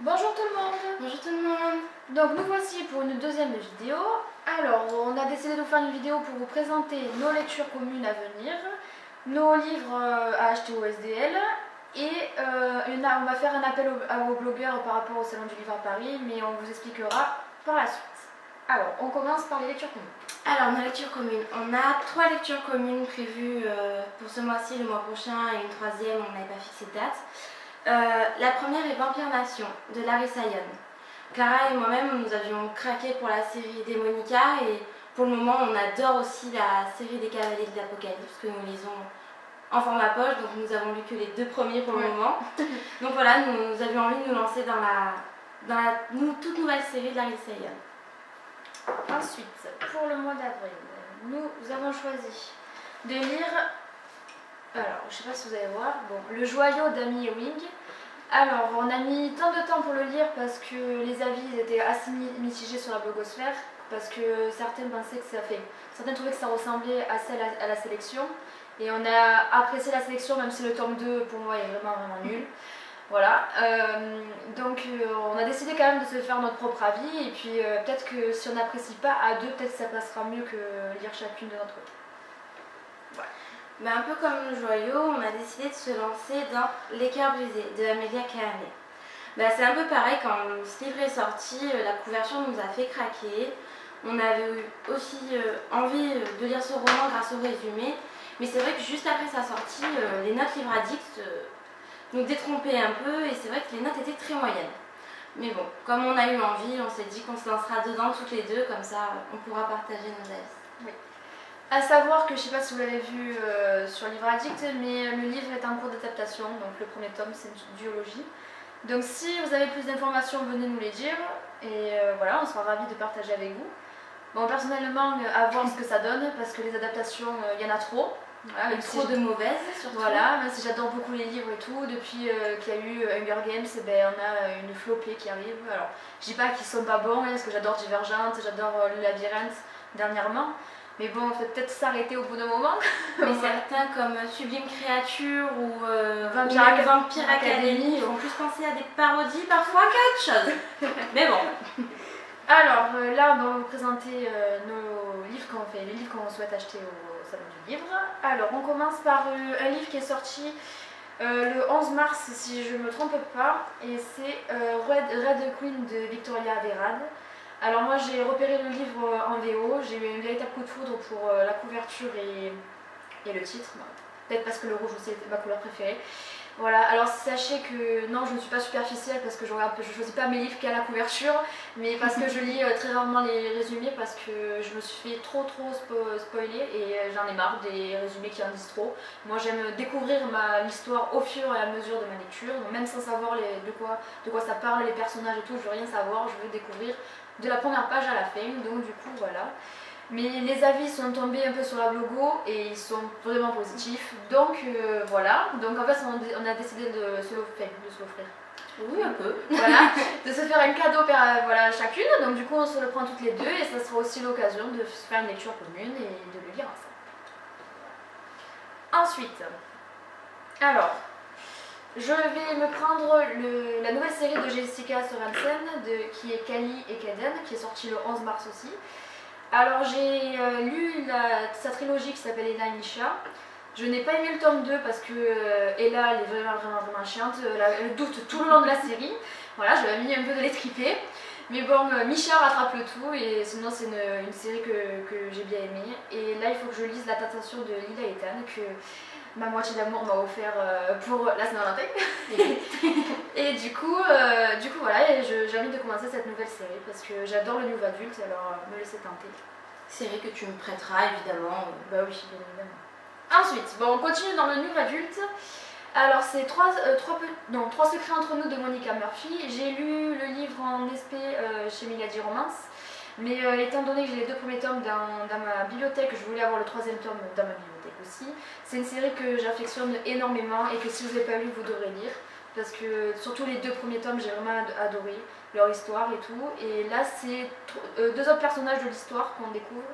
Bonjour tout le monde. Bonjour tout le monde. Donc nous voici pour une deuxième vidéo. Alors on a décidé de faire une vidéo pour vous présenter nos lectures communes à venir, nos livres à acheter au SDL et on va faire un appel aux blogueurs par rapport au Salon du Livre à Paris, mais on vous expliquera par la suite. Alors on commence par les lectures communes. Alors nos lectures communes, on a 3 lectures communes prévues pour ce mois-ci, le mois prochain, et une troisième, on n'avait pas fixé de date. La première est Vampire Nation de Larissa Young. Clara et moi-même, nous avions craqué pour la série des Monica et pour le moment, on adore aussi la série des Cavaliers de l'Apocalypse que nous lisons en format poche, donc nous avons lu que les 2 premiers pour le moment. Donc voilà, nous avions envie de nous lancer dans la toute nouvelle série de Larissa Young. Ensuite, pour le mois d'avril, nous avons choisi de lire, alors je ne sais pas si vous allez voir, Le Joyau d'Amy Ewing. Alors on a mis tant de temps pour le lire parce que les avis étaient assez mitigés sur la blogosphère, parce que certaines pensaient que certaines trouvaient que ça ressemblait assez à la sélection, et on a apprécié la sélection même si le tome 2 pour moi est vraiment nul. Voilà, donc on a décidé quand même de se faire notre propre avis, et puis peut-être que si on n'apprécie pas à deux, peut-être que ça passera mieux que lire chacune de notre côté. Voilà. Mais un peu comme le joyau, on a décidé de se lancer dans Les cœurs brisés de Amelia Calamet. C'est un peu pareil, quand ce livre est sorti, la couverture nous a fait craquer. On avait eu aussi envie de lire ce roman grâce au résumé, mais c'est vrai que juste après sa sortie, les notes Livre Addict nous détrompaient un peu, et c'est vrai que les notes étaient très moyennes. Mais bon, comme on a eu envie, on s'est dit qu'on se lancera dedans toutes les deux, comme ça on pourra partager nos avis. Oui. À savoir que je ne sais pas si vous l'avez vu sur Livre Addict, mais le livre est en cours d'adaptation, donc le premier tome c'est une duologie. Donc si vous avez plus d'informations, venez nous les dire, et voilà, on sera ravis de partager avec vous. Bon, personnellement, à voir ce que ça donne, parce que les adaptations, il y en a trop. Voilà, même trop de mauvaises, surtout. Voilà, même si j'adore beaucoup les livres et tout, depuis qu'il y a eu Hunger Games, on a une flopée qui arrive. Alors, je dis pas qu'ils sont pas bons, parce que j'adore Divergente, j'adore Le Labyrinthe dernièrement. Mais bon, on va peut-être s'arrêter au bout d'un moment. Mais certains comme Sublime Créature ou Vampire Academy vont plus penser à des parodies parfois qu'à autre chose. Mais bon. Alors là, on va vous présenter nos livres les livres qu'on souhaite acheter au Salon du Livre. Alors, on commence par un livre qui est sorti le 11 mars, si je ne me trompe pas, et c'est Red Queen de Victoria Aveyard. Alors moi j'ai repéré le livre en VO, j'ai eu un véritable coup de foudre pour la couverture et le titre, peut-être parce que le rouge aussi était ma couleur préférée. Voilà, alors sachez que non, je ne suis pas superficielle parce que je choisis pas mes livres qu'à la couverture, mais parce que je lis très rarement les résumés, parce que je me suis fait trop spoiler et j'en ai marre des résumés qui en disent trop. Moi j'aime découvrir l'histoire au fur et à mesure de ma lecture, donc même sans savoir de quoi ça parle, les personnages et tout, je veux rien savoir, je veux découvrir de la première page à la fin, donc du coup voilà. Mais les avis sont tombés un peu sur la blogo et ils sont vraiment positifs, donc voilà. Donc en fait on a décidé de se l'offrir. Oui, un peu. Voilà, de se faire un cadeau voilà, chacune, donc du coup on se le prend toutes les deux et ça sera aussi l'occasion de se faire une lecture commune et de le lire ensemble. Ensuite, alors, je vais me prendre la nouvelle série de Jessica Sorensen qui est Kali et Kaden, qui est sortie le 11 mars aussi. Alors j'ai lu sa trilogie qui s'appelle Ella et Misha. Je n'ai pas aimé le tome 2 parce que Ella elle est vraiment chiante, elle doute tout le long de la série. Voilà, j'avais mis un peu de l'étriper. Mais bon, Misha rattrape le tout, et sinon c'est une série que j'ai bien aimée. Et là il faut que je lise La Tentation de Lila Ethan, que ma moitié d'amour m'a offert pour la Saint-Valentin. Et du coup voilà, j'ai envie de commencer cette nouvelle série parce que j'adore le New Adult, alors me laisser tenter. Série que tu me prêteras évidemment. Bah oui, bien évidemment. Ensuite, on continue dans le New Adult. Alors c'est trois secrets entre nous de Monica Murphy. J'ai lu le livre en SP chez Milady Romance. Mais étant donné que j'ai les 2 premiers tomes dans ma bibliothèque, je voulais avoir le 3e tome dans ma bibliothèque aussi. C'est une série que j'affectionne énormément et que si vous n'avez pas lu, vous devrez lire. Parce que surtout les 2 premiers tomes, j'ai vraiment adoré leur histoire et tout. Et là, c'est 2 autres personnages de l'histoire qu'on découvre.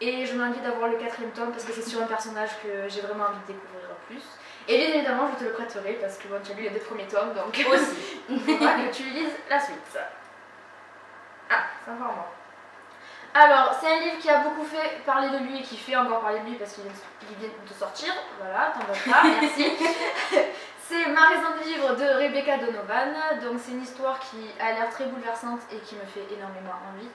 Et je m'envie d'avoir le 4e tome parce que c'est sur un personnage que j'ai vraiment envie de découvrir plus. Et bien évidemment, je te le prêterai parce que bon, tu as lu les 2 premiers tomes, donc Aussi. il faudra que tu lises la suite. Ah, c'est encore moi. Alors, c'est un livre qui a beaucoup fait parler de lui et qui fait encore parler de lui parce qu'il vient de sortir. Voilà, t'en vas pas, merci. C'est Ma raison de vivre de Rebecca Donovan. Donc, c'est une histoire qui a l'air très bouleversante et qui me fait énormément envie.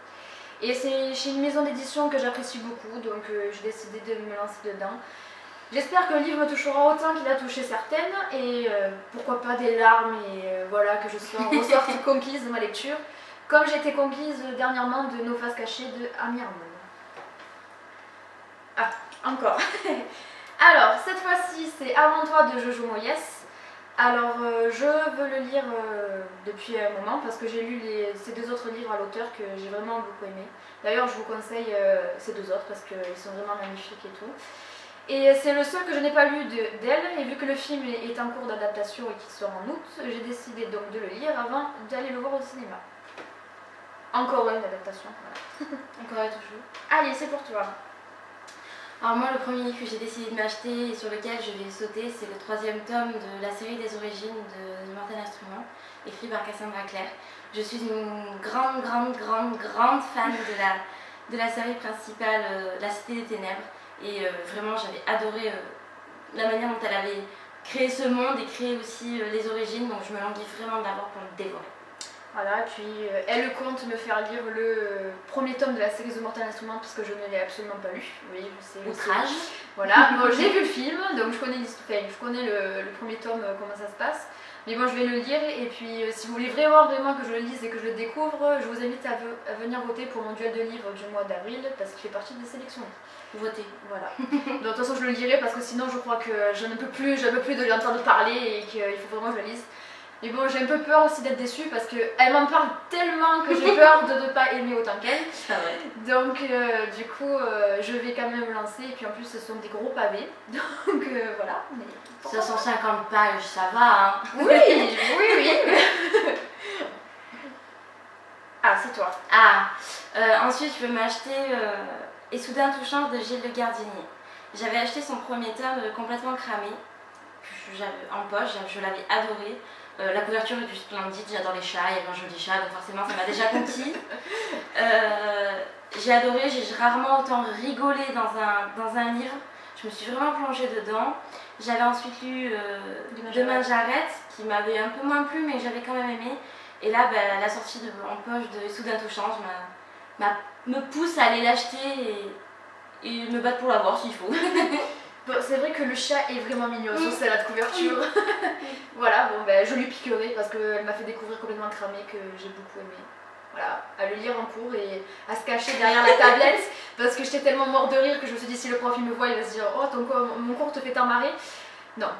Et c'est chez une maison d'édition que j'apprécie beaucoup, donc j'ai décidé de me lancer dedans. J'espère que le livre me touchera autant qu'il a touché certaines, et pourquoi pas des larmes, et voilà, que je ressorte conquise de ma lecture, comme j'ai été conquise dernièrement de Nos faces cachées de Amy Armand. Ah, encore. Alors, cette fois-ci, c'est Avant toi de Jojo Moyes. Alors, je veux le lire depuis un moment parce que j'ai lu ces 2 autres livres à l'auteur que j'ai vraiment beaucoup aimé. D'ailleurs, je vous conseille ces 2 autres parce qu'ils sont vraiment magnifiques et tout. Et c'est le seul que je n'ai pas lu d'elle, et vu que le film est en cours d'adaptation et qu'il sort en août, j'ai décidé donc de le lire avant d'aller le voir au cinéma. Encore une adaptation, voilà. Encore et toujours. Allez, c'est pour toi. Alors moi, le premier livre que j'ai décidé de m'acheter et sur lequel je vais sauter, c'est le 3e tome de la série des origines de Mortel Instrument, écrit par Cassandra Clare. Je suis une grande fan de la série principale, La Cité des Ténèbres. Et vraiment, j'avais adoré la manière dont elle avait créé ce monde et créé aussi les origines, donc je me languis vraiment de l'avoir pour le dévorer. Voilà, puis elle compte me faire lire le premier tome de la série The Mortal Instruments parce que je ne l'ai absolument pas lu. Oui, je sais. Outrage. Voilà, bon, j'ai vu le film, donc je connais le premier tome, comment ça se passe. Mais bon, je vais le lire, et puis si vous voulez vraiment que je le lise et que je le découvre, je vous invite à venir voter pour mon duel de livres du mois d'avril parce qu'il fait partie des sélectionnés. Votez. Voilà. Donc, de toute façon, je le lirai parce que sinon, je crois que je ne peux plus de lui entendre parler et qu'il faut vraiment que je le lise. Mais bon, j'ai un peu peur aussi d'être déçue parce qu'elle m'en parle tellement que j'ai peur de ne pas aimer autant qu'elle. C'est vrai. Donc, du coup, je vais quand même me lancer. Et puis en plus, ce sont des gros pavés. Donc, voilà. Mais 550 pages, ça va, hein. Oui. Ah, c'est toi. Ensuite, je veux m'acheter Et soudain tout change de Gilles Le Gardinier. J'avais acheté son premier tome complètement cramé, en poche, je l'avais adoré. La couverture est splendide, j'adore les chats, il y avait un joli chat, donc forcément ça m'a déjà conquis. J'ai adoré, j'ai rarement autant rigolé dans un livre. Je me suis vraiment plongée dedans. J'avais ensuite lu Demain j'arrête, qui m'avait un peu moins plu, mais que j'avais quand même aimé. Et là, la sortie en poche de Soudain tout change me pousse à aller l'acheter et me battre pour l'avoir s'il faut. Bon, c'est vrai que le chat est vraiment mignon sur celle-là de couverture. Voilà, bon, je lui piquerai parce qu'elle m'a fait découvrir Complètement cramé que j'ai beaucoup aimé. Voilà, à le lire en cours et à se cacher derrière la tablette parce que j'étais tellement mort de rire que je me suis dit si le prof il me voit, il va se dire oh mon cours te fait tant marrer. Non,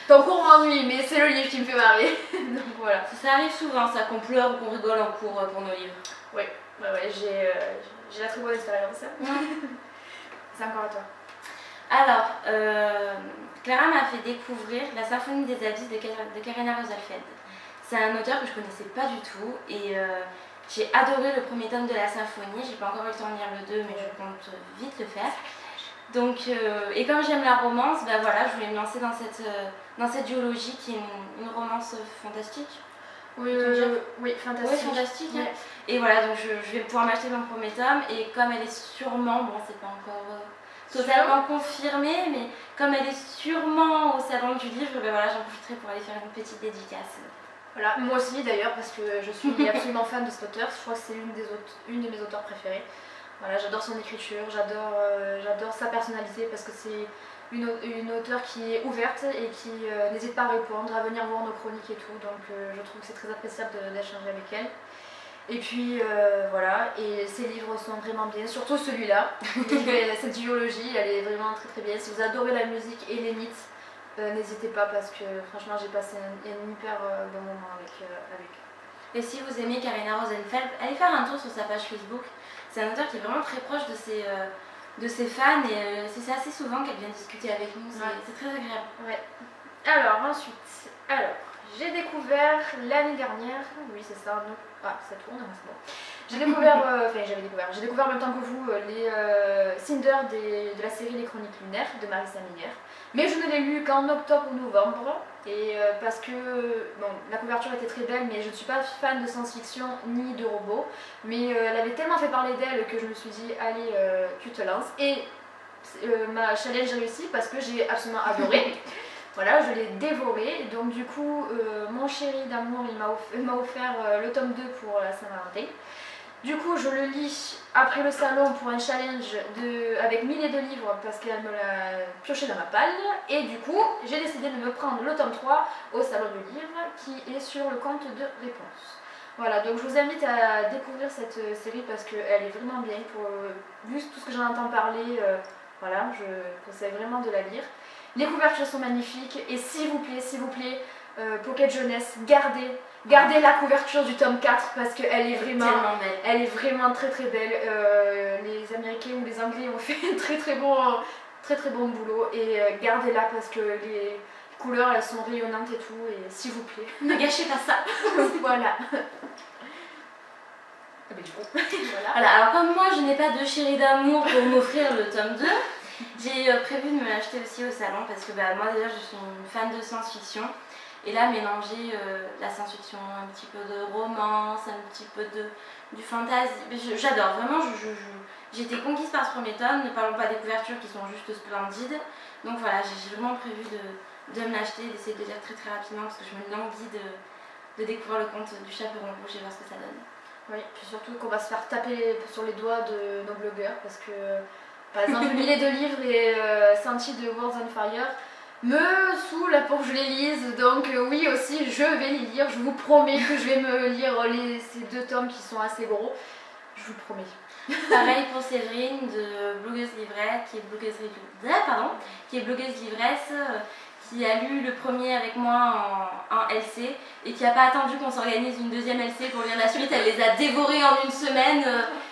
ton cours m'ennuie, mais c'est le livre qui me fait marrer. Donc voilà. Ça arrive souvent ça, qu'on pleure ou qu'on rigole en cours pour nos livres. Oui, j'ai la très bonne expérience. C'est encore à toi. Alors, Clara m'a fait découvrir La Symphonie des Abysses de Karina Rosalfeld. C'est un auteur que je connaissais pas du tout et j'ai adoré le premier tome de la symphonie. J'ai pas encore eu le temps de lire le 2, mais je compte vite le faire. Donc, et comme j'aime la romance, voilà, je voulais me lancer dans cette duologie qui est une romance fantastique. Oui, fantastique. Oui, fantastique. Oui. Et voilà, donc je vais pouvoir m'acheter mon premier tome et comme elle est sûrement, bon c'est pas encore totalement confirmé, mais comme elle est sûrement au salon du livre, voilà, j'en profiterai pour aller faire une petite dédicace. Voilà, moi aussi d'ailleurs parce que je suis absolument fan de cet auteur, je crois que c'est une de mes auteurs préférées. Voilà, j'adore son écriture, j'adore sa personnalité parce que c'est une auteure qui est ouverte et qui n'hésite pas à répondre, à venir voir nos chroniques et tout, donc je trouve que c'est très appréciable d'échanger avec elle. Et puis voilà, et ses livres sont vraiment bien, surtout celui-là. Cette duologie, elle est vraiment très très bien. Si vous adorez la musique et les mythes, n'hésitez pas parce que franchement j'ai passé un hyper bon moment avec. Et si vous aimez Karina Rosenfeld, allez faire un tour sur sa page Facebook. C'est un auteur qui est vraiment très proche de ses fans et c'est assez souvent qu'elle vient discuter avec nous, c'est très agréable. Ouais. Alors ensuite, j'ai découvert l'année dernière, oui c'est ça, ça tourne, c'est bon. J'ai découvert, j'ai découvert en même temps que vous les Cinder de la série Les Chroniques Lunaires de Marissa Meyer. Mais je ne l'ai lu qu'en octobre ou novembre. Et parce que bon, la couverture était très belle, mais je ne suis pas fan de science-fiction ni de robots. Mais elle avait tellement fait parler d'elle que je me suis dit, allez, tu te lances. Et ma challenge réussie parce que j'ai absolument adoré. Voilà, je l'ai dévoré. Donc du coup, mon chéri d'amour, il m'a offert le tome 2 pour la Saint-Valentin. Du coup, je le lis après le salon pour un challenge avec 1000 de livres parce qu'elle me l'a pioché dans ma palle. Et du coup, j'ai décidé de me prendre le tome 3 au salon du livre qui est sur le compte de réponse. Voilà, donc je vous invite à découvrir cette série parce qu'elle est vraiment bien. Vu tout ce que j'en entends parler, voilà, je conseille vraiment de la lire. Les couvertures sont magnifiques et s'il vous plaît, Pocket Jeunesse, gardez la couverture du tome 4 parce qu'elle est vraiment belle. Elle est vraiment très très belle. Les Américains ou les Anglais ont fait un très bon boulot et gardez-la parce que les couleurs elles sont rayonnantes et tout et s'il vous plaît. Ne gâchez pas ça. Voilà. Voilà, alors comme moi je n'ai pas de chéri d'amour pour m'offrir le tome 2, j'ai prévu de me l'acheter aussi au salon parce que moi déjà je suis une fan de science-fiction et là mélanger la science-fiction, un petit peu de romance, un petit peu du fantasy, j'adore vraiment, j'ai été conquise par ce premier tome, ne parlons pas des couvertures qui sont juste splendides, donc voilà j'ai vraiment prévu de me l'acheter, d'essayer de lire très rapidement parce que je me languis de découvrir le conte du chaperon rouge et voir ce que ça donne. Oui, puis surtout qu'on va se faire taper sur les doigts de nos blogueurs parce que par exemple, 1000 de livres et Senti de Worlds on Fire me saoulent pour que je les lise. Donc oui aussi, je vais les lire. Je vous promets que je vais me lire ces 2 tomes qui sont assez gros. Je vous promets. Pareil pour Séverine de Blogueuse Livrette, qui est blogueuse livresse, qui a lu le premier avec moi en LC et qui n'a pas attendu qu'on s'organise une deuxième LC pour lire la suite. Elle les a dévorés en une semaine.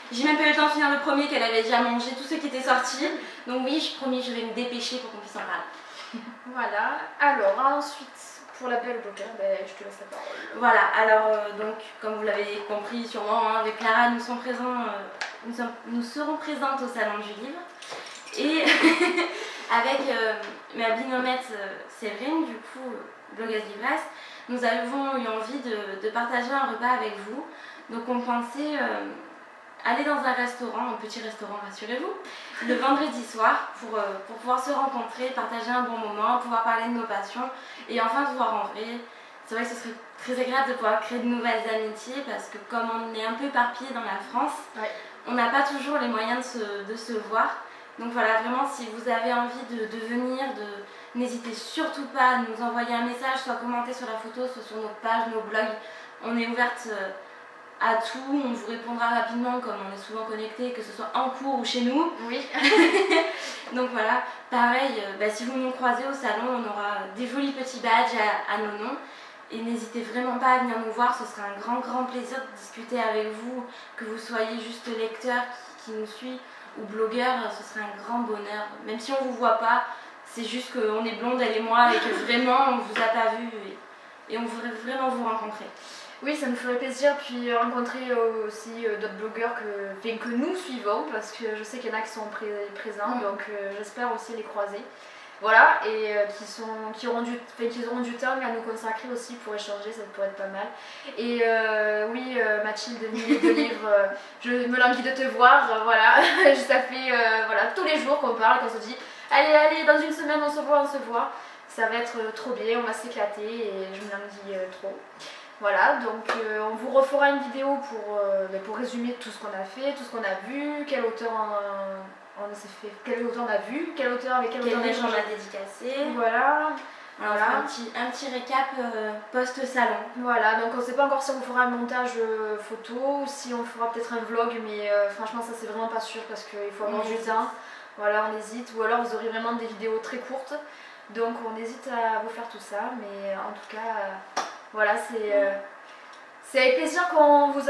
J'ai même pas eu le temps de finir le premier qu'elle avait déjà mangé, tout ce qui était sorti. Donc oui, je promis, je vais me dépêcher pour qu'on puisse en parler. Voilà, alors ensuite, pour la belle blogueur, je te laisse la parole. Voilà, alors donc, comme vous l'avez compris sûrement, avec Clara, nous serons présentes au salon du livre. Et avec ma binômette Séverine, du coup, blogueuse livresse, nous avons eu envie de partager un repas avec vous. Donc on pensait aller dans un restaurant, un petit restaurant, rassurez-vous, le vendredi soir pour pouvoir se rencontrer, partager un bon moment, pouvoir parler de nos passions et enfin se voir en vrai. C'est vrai que ce serait très agréable de pouvoir créer de nouvelles amitiés parce que comme on est un peu éparpillé dans la France, on n'a pas toujours les moyens de se voir. Donc voilà, vraiment, si vous avez envie de venir, n'hésitez surtout pas à nous envoyer un message, soit commenter sur la photo, soit sur nos pages, nos blogs. On est ouverte à tout, on vous répondra rapidement comme on est souvent connecté, que ce soit en cours ou chez nous. Oui. Donc voilà, pareil, si vous nous croisez au salon, on aura des jolis petits badges à nos noms. Et n'hésitez vraiment pas à venir nous voir, ce sera un grand plaisir de discuter avec vous, que vous soyez juste lecteur qui nous suit ou blogueur, ce serait un grand bonheur. Même si on ne vous voit pas, c'est juste qu'on est blonde, elle et moi, et que vraiment on ne vous a pas vu et on voudrait vraiment vous rencontrer. Oui, ça nous ferait plaisir, puis rencontrer aussi d'autres blogueurs que nous suivons, parce que je sais qu'il y en a qui sont présents, donc j'espère aussi les croiser. Voilà, et qui auront du temps à nous consacrer aussi pour échanger, ça pourrait être pas mal. Et oui, Mathilde, de livres, je me languis de te voir, voilà. Ça fait tous les jours qu'on parle, qu'on se dit allez, dans une semaine on se voit. Ça va être trop bien, on va s'éclater et je me languis trop. Voilà, donc on vous refera une vidéo pour résumer tout ce qu'on a fait, tout ce qu'on a vu, quel auteur on a vu, quel auteur avec quel auteur on a dédicacé. Voilà. Alors, un petit récap post-salon. Voilà, donc on ne sait pas encore si on fera un montage photo ou si on fera peut-être un vlog, mais franchement ça c'est vraiment pas sûr parce qu'il faut avoir du temps. Voilà, on hésite, ou alors vous aurez vraiment des vidéos très courtes. Donc on hésite à vous faire tout ça, mais en tout cas, voilà, c'est avec plaisir qu'on vous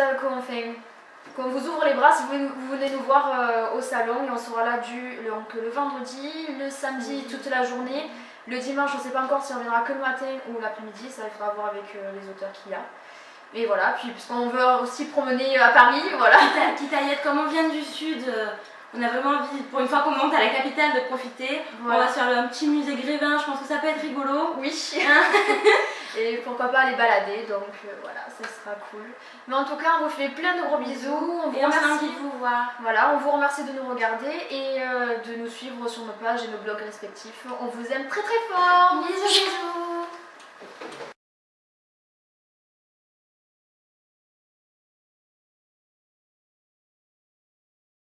ouvre les bras si vous venez nous voir au salon et on sera là donc, le vendredi, le samedi toute la journée. Le dimanche, on ne sait pas encore si on viendra que le matin ou l'après-midi, ça il faudra voir avec les auteurs qu'il y a. Et voilà, puis puisqu'on veut aussi promener à Paris, voilà. Quitte à y être, comme on vient du sud, on a vraiment envie, pour une fois qu'on monte à la capitale, de profiter. Voilà. On va se faire un petit musée Grévin, je pense que ça peut être rigolo. Oui. Et pourquoi pas aller balader, donc voilà, ça sera cool. Mais en tout cas, on vous fait plein de gros bisous. On vous Et on remercie. s'invite vous voir. Voilà, on vous remercie de nous regarder et de nous suivre sur nos pages et nos blogs respectifs. On vous aime très très fort. Bisous bisous.